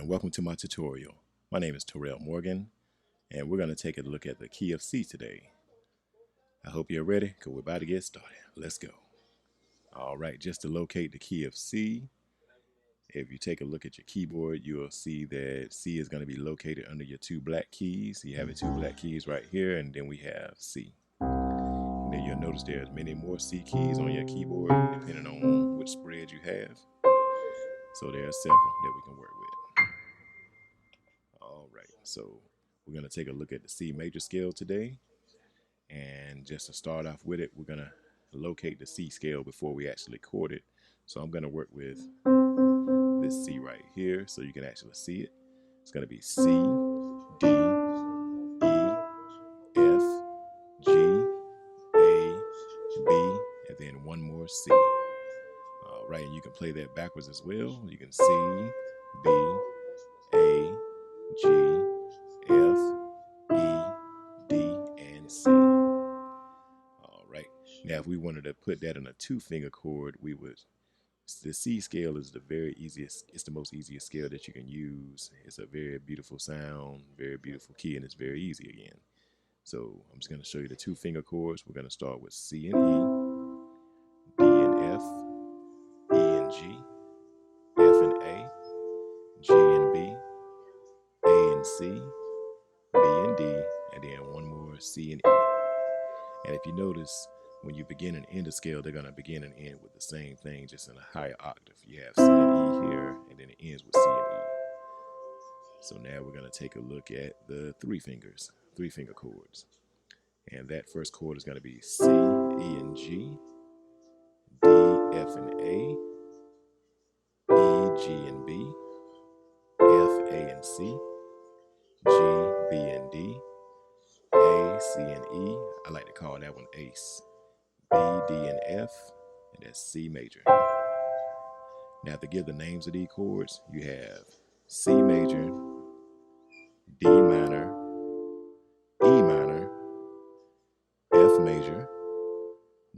and welcome to my tutorial. My name is Terrill Morgan, and we're going to take a look at the key of C today. I hope you're ready, because we're about to get started. Let's go. Alright, just to locate the key of C, if you take a look at your keyboard, you'll see that C is going to be located under your two black keys. You have your two black keys right here, and then we have C. And then you'll notice there's many more C keys on your keyboard, depending on which spread you have. So there are several that we can work with. Alright, so we're going to take a look at the C major scale today. And just to start off with it, we're going to locate the C scale before we actually chord it. So I'm going to work with this C right here so you can actually see it. It's going to be C, D, E, F, G, A, B, and then one more C. Alright, and you can play that backwards as well. You can C, B, A, G, F, E, D, and C. Alright, now if we wanted to put that in a two-finger chord, we would, the C scale is the very easiest, it's the most easiest scale that you can use. It's a very beautiful sound, very beautiful key, and it's very easy again. So I'm just going to show you the two-finger chords. We're going to start with C and E, D and F, E and G, F and A, G and B, A and C, B and D, and then one more C and E. And if you notice, when you begin and end a scale, they're going to begin and end with the same thing, just in a higher octave. You have C and E here, and then it ends with C and E. So now we're going to take a look at the three-finger chords. And that first chord is going to be C, E and G, D, F and A, E, G and B, F, A and C, G, B and D, A, C and E. I like to call that one ace. B, D, and F, and that's C major. Now to give the names of these chords, you have C major, D minor, E minor, F major,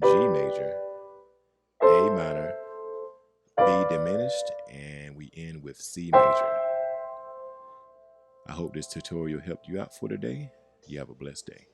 G major, A minor, B diminished, and we end with C major. I hope this tutorial helped you out for today. You have a blessed day.